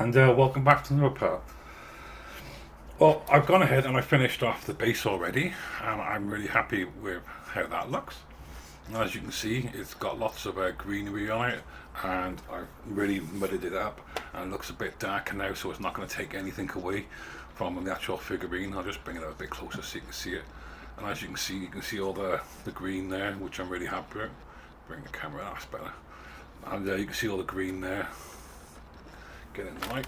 And welcome back to the part. Well, I've gone ahead and I finished off the base already, and I'm really happy with how that looks. And as you can see, it's got lots of greenery on it, and I've really mudded it up, and it looks a bit darker now, so it's not going to take anything away from the actual figurine. I'll just bring it up a bit closer so you can see it. And as you can see all the green there, which I'm really happy with. Bring the camera, that's better. And you can see all the green there. Get in the light.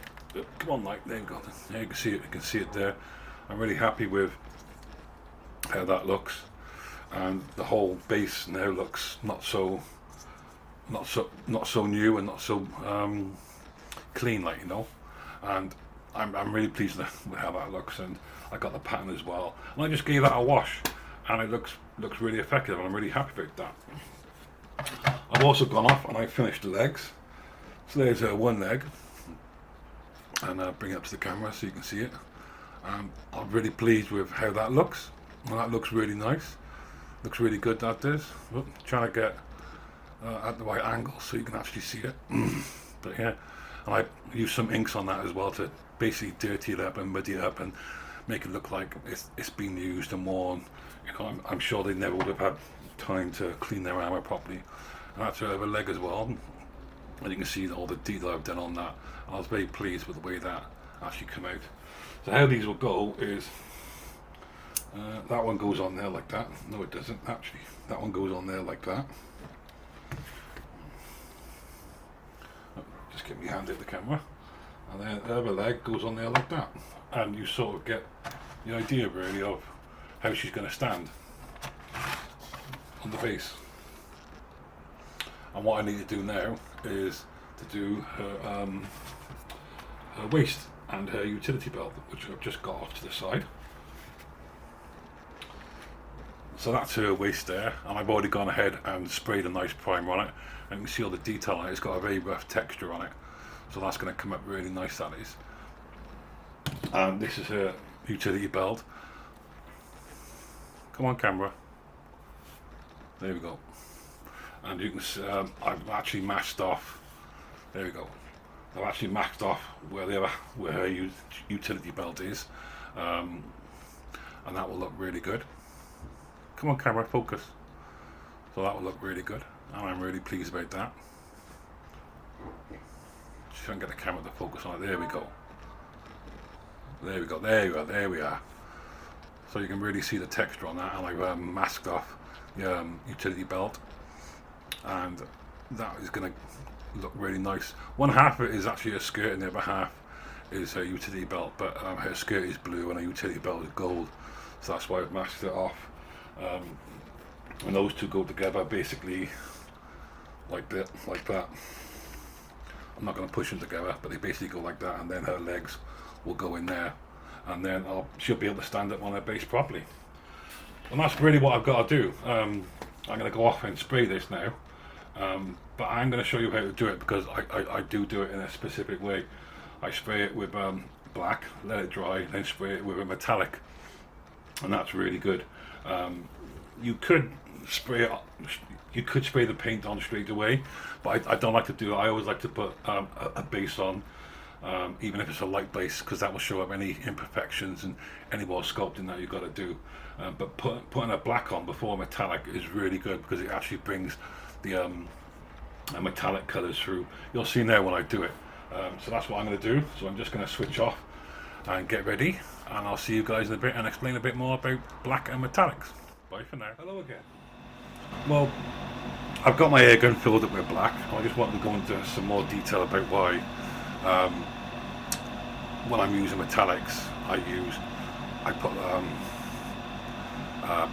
Come on, light. There you go. There you can see it. You can see it there. I'm really happy with how that looks, and the whole base now looks not so new and not so clean, like, you know. And I'm really pleased with how that looks, and I got the pattern as well. And I just gave that a wash, and it looks really effective, and I'm really happy about that. I've also gone off and I finished the legs. So there's one leg. And bring it up to the camera so you can see it. I'm really pleased with how that looks. And that looks really nice. Looks really good, that does. Oop, trying to get at the right angle so you can actually see it. But yeah, and I used some inks on that as well to basically dirty it up and muddy it up and make it look like it's been used and worn. You know, I'm sure they never would have had time to clean their armour properly. And that's a leg as well. And you can see all the detail I've done on that. I was very pleased with the way that actually came out. So how these will go is that one goes on there like that. No, it doesn't actually. That one goes on there like that. Oh, just get my hand at the camera. And then the other leg goes on there like that. And you sort of get the idea really of how she's going to stand on the base. And what I need to do now is to do her waist and her utility belt, which I've just got off to the side. So that's her waist there, and I've already gone ahead and sprayed a nice primer on it, and you can see all the detail on it. It's got a very rough texture on it, so that's going to come up really nice, that is. And this is her utility belt. Come on, camera. There we go. And you can see I've actually masked off. There we go. I've actually masked off where her utility belt is, and that will look really good. Come on, camera, focus. So that will look really good, and I'm really pleased about that. Just try and get the camera to focus on it. There we go. There we go. There you are. There we are. So you can really see the texture on that, and I've masked off the utility belt. And that is going to look really nice. One half of it is actually a skirt and the other half is her utility belt, but her skirt is blue and her utility belt is gold, so that's why I've masked it off. And those two go together basically like that. I'm not going to push them together, but they basically go like that, and then her legs will go in there, and then she'll be able to stand up on her base properly. And that's really what I've got to do. I'm going to go off and spray this now. But I'm going to show you how to do it, because I do it in a specific way. I spray it with black, let it dry, then spray it with a metallic, and that's really good. You could spray the paint on straight away, but I don't like to do it. I always like to put a base on, even if it's a light base, because that will show up any imperfections and any more sculpting that you've got to do. But putting a black on before a metallic is really good, because it actually brings the metallic colours through. You'll see now when I do it. So that's what I'm going to do. So I'm just going to switch off and get ready, and I'll see you guys in a bit and explain a bit more about black and metallics. Bye for now. Hello again. Well, I've got my air gun filled up with black. I just want to go into some more detail about why when I'm using metallics I put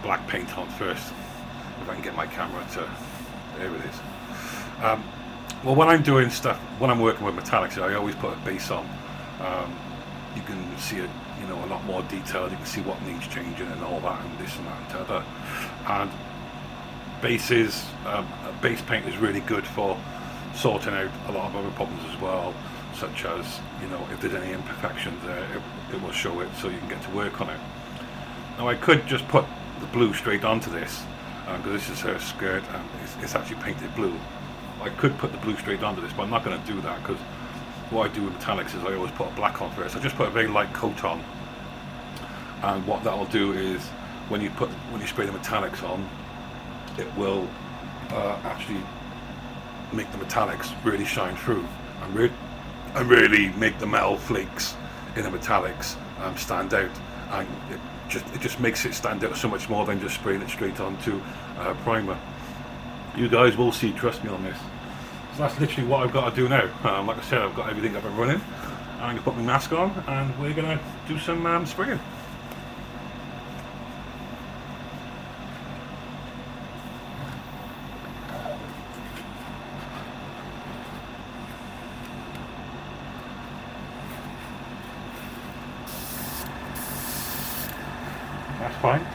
black paint on first, if I can get my camera to, there it is. Well, when I'm doing stuff, when I'm working with metallics, I always put a base on. You can see it, you know, a lot more detailed. You can see what needs changing and all that, and this and that and the other. And base paint is really good for sorting out a lot of other problems as well, such as, you know, if there's any imperfections there, it will show it so you can get to work on it. Now I could just put the blue straight onto this, because this is her skirt and it's actually painted blue. I could put the blue straight onto this, but I'm not going to do that, because what I do with metallics is I always put a black on first. I just put a very light coat on, and what that will do is when you spray the metallics on, it will actually make the metallics really shine through and really make the metal flakes in the metallics stand out, and it just makes it stand out so much more than just spraying it straight onto primer. You guys will see, trust me on this. So that's literally what I've got to do now. Like I said, I've got everything up and running. I'm going to put my mask on and we're going to do some spraying. That's fine.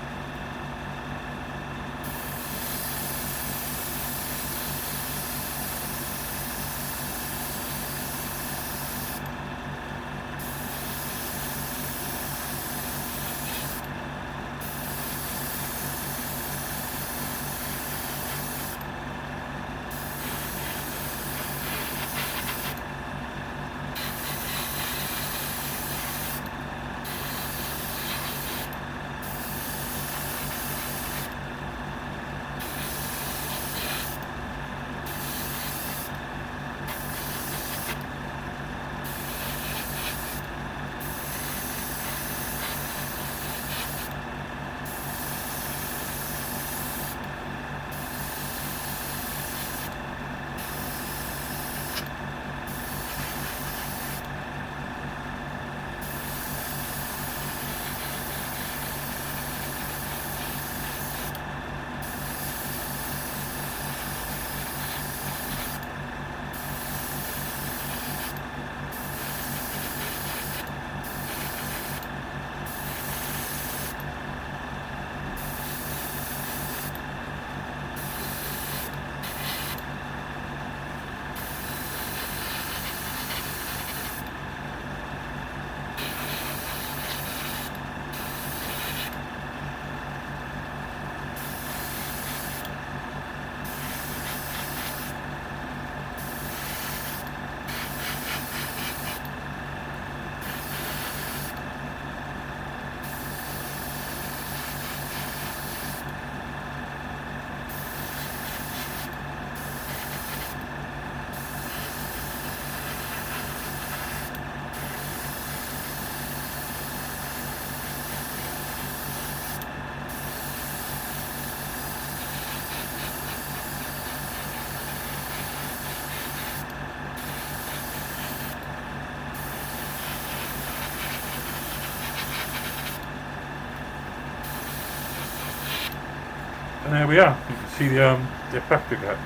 And there we are. You can see the effect we get.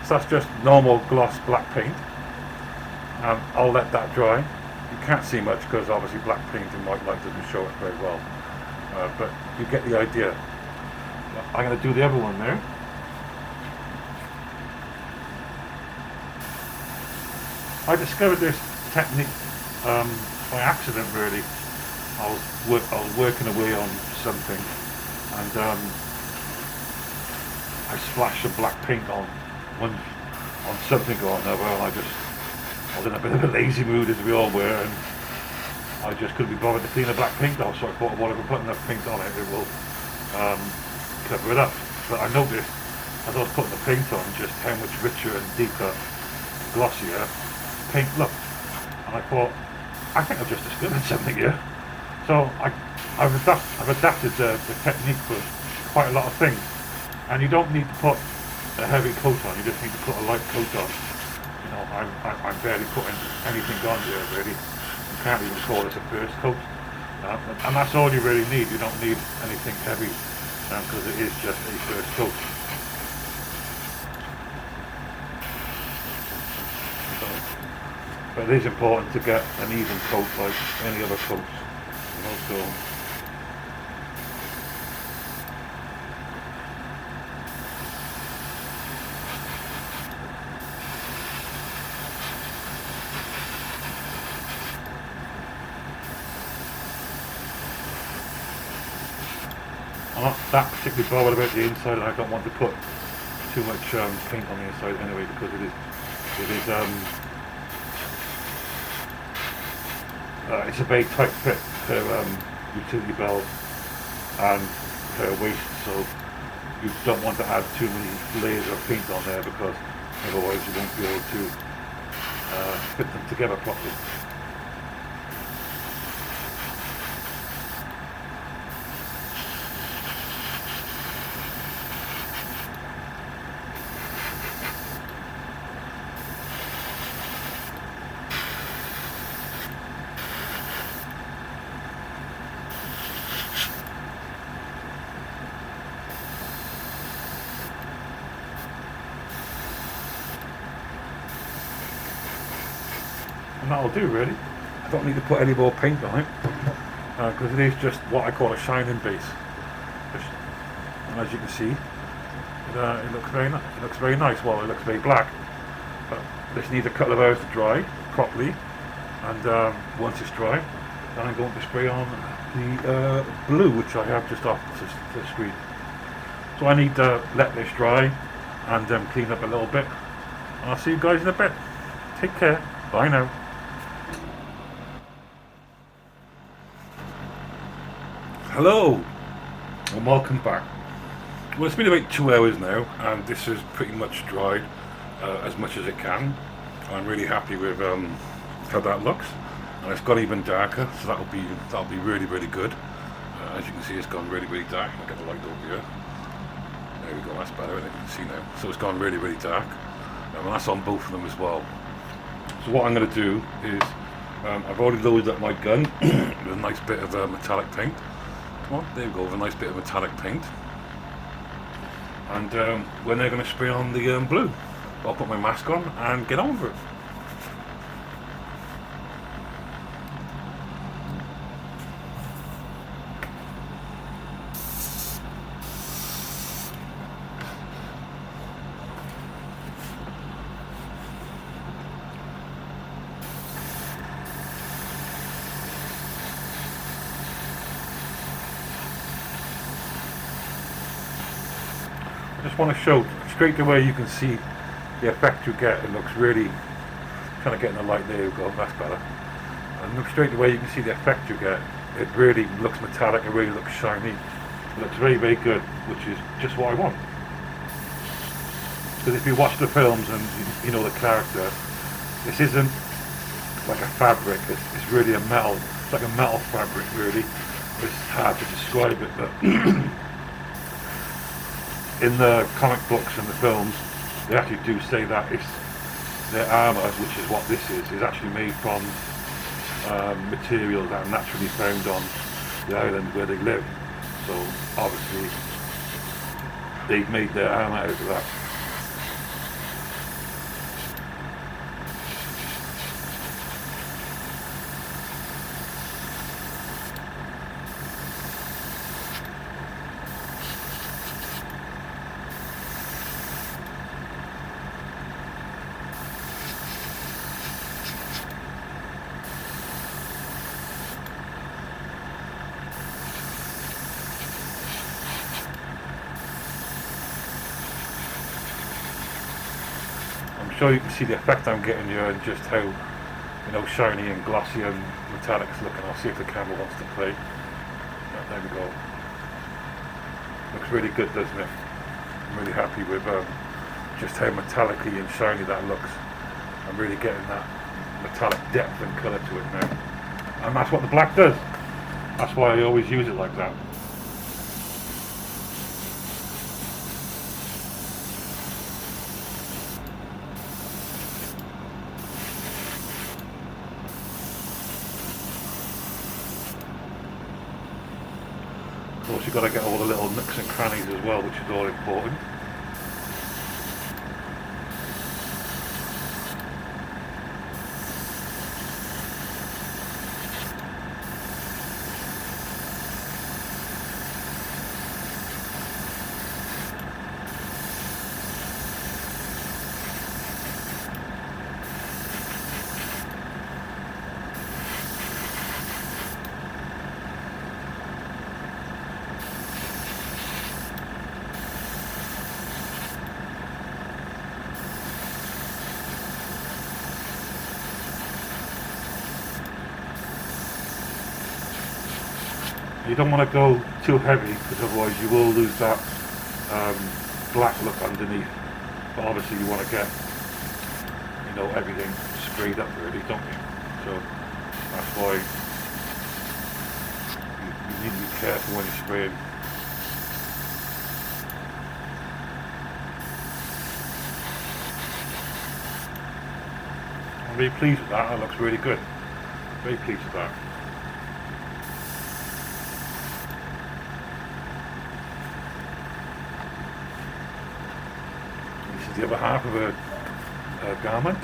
So that's just normal gloss black paint. I'll let that dry. You can't see much because obviously black paint in white light doesn't show it very well. But you get the idea. I'm going to do the other one there. I discovered this technique by accident, really. I was working away on something, and I splashed some black paint on something or another, and I was in a bit of a lazy mood, as we all were, and I just couldn't be bothered to clean the black paint off. So I thought, well, if I put enough paint on it, it will cover it up. But I noticed as I was putting the paint on just how much richer and deeper, glossier paint looked, and I thought, I think I've just discovered something here. So I've adapted the technique for quite a lot of things, and you don't need to put a heavy coat on. You just need to put a light coat on. You know, I'm barely putting anything on here, really. You can't even call this a first coat, and that's all you really need. You don't need anything heavy because it is just a first coat. But it is important to get an even coat like any other coat. You know, so I'm not that particularly bothered about the inside. I don't want to put too much paint on the inside anyway, because it is It's a very tight fit, her utility belt and her waist, so you don't want to add too many layers of paint on there because otherwise you won't be able to fit them together properly. And that'll do really. I don't need to put any more paint on it because it is just what I call a shining base. And as you can see, it looks very nice. It looks very nice. Well, it looks very black, but this needs a couple of hours to dry properly. And once it's dry, then I'm going to spray on the blue, which I have just off the screen. So I need to let this dry and clean up a little bit. And I'll see you guys in a bit. Take care. Bye now. Hello and welcome back. Well, it's been about 2 hours now and this is pretty much dried as much as it can. I'm really happy with how that looks, and it's got even darker, so that'll be really good. As you can see, it's gone really dark. I'll get the light over here. There we go, that's better, you can see now. So it's gone really dark, and that's on both of them as well. So what I'm going to do is I've already loaded up my gun with a nice bit of metallic paint. Come on, there we go, with a nice bit of metallic paint. And we're now going to spray on the blue. I'll put my mask on and get on with it. I just want to show straight away, you can see the effect you get. It looks really, kind of getting the light, there you go, that's better. And look straight away, you can see the effect you get. It really looks metallic, it really looks shiny. It looks very good, which is just what I want. Because if you watch the films and you know the character, this isn't like a fabric, it's really a metal, it's like a metal fabric really. It's hard to describe it, but in the comic books and the films, they actually do say that it's their armour, which is what this is actually made from materials that are naturally found on the island where they live. So obviously they've made their armour out of that. I'm sure you can see the effect I'm getting here and just how, you know, shiny and glossy and metallic it's looking. I'll see if the camera wants to play. Yeah, there we go. Looks really good, doesn't it? I'm really happy with just how metallic-y and shiny that looks. I'm really getting that metallic depth and colour to it now. And that's what the black does. That's why I always use it like that. Of course, you've got to get all the little nooks and crannies as well, which is all important. You don't want to go too heavy because otherwise you will lose that black look underneath. But obviously you want to get, you know, everything sprayed up really, don't you? So that's why you need to be careful when you're spraying. I'm really pleased with that. That looks really good. Very pleased with that. This is the other half of a garment.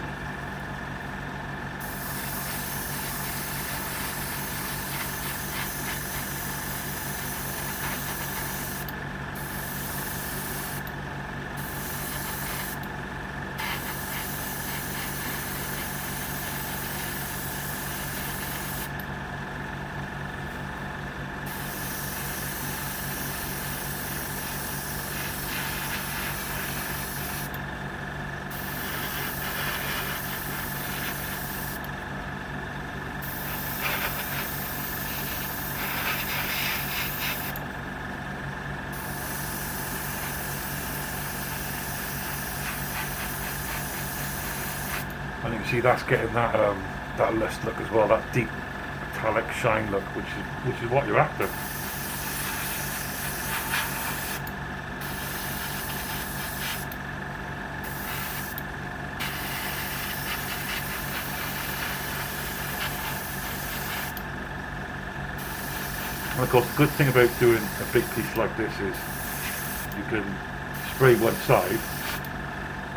And you can see that's getting that lust look as well, that deep metallic shine look, which is what you're after. And of course, the good thing about doing a big piece like this is you can spray one side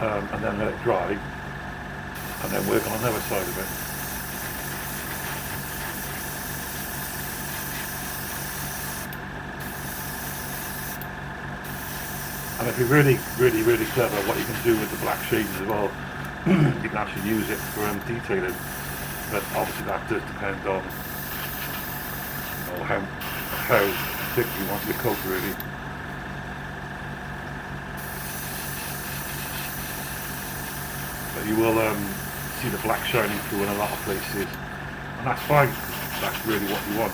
and then let it dry, and then work on the other side of it. And if you're really clever, what you can do with the black shades as well, you can actually use it for detailing. But obviously that does depend on, you know, how thick you want your coat really. But you will see the black shining through in a lot of places, and that's fine. That's really what you want.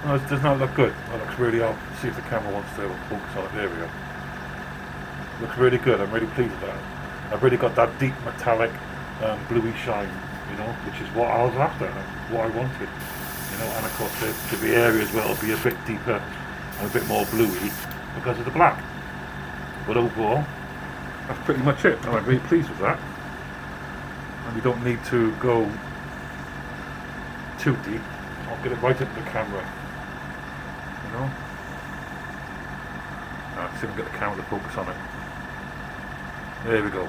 No, it does not look good. It looks really odd. See if the camera wants to focus on it. There we go. Looks really good. I'm really pleased with that. I've really got that deep metallic bluey shine, you know, which is what I was after, what I wanted. You know, and of course there'll be areas where it'll be a bit deeper and a bit more bluey because of the black. But overall, that's pretty much it. And I'm really pleased with that. And you don't need to go too deep. I'll get it right into the camera. You know? Let's see if I can get the camera to focus on it. There we go.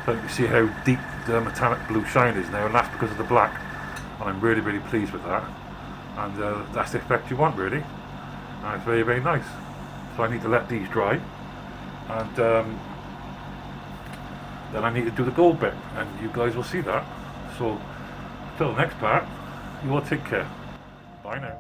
So you can see how deep the metallic blue shine is now, and that's because of the black. And I'm really pleased with that. And that's the effect you want really. And it's very nice. So I need to let these dry. And then I need to do the gold bit. And you guys will see that. So, till the next part, you all take care. Bye now.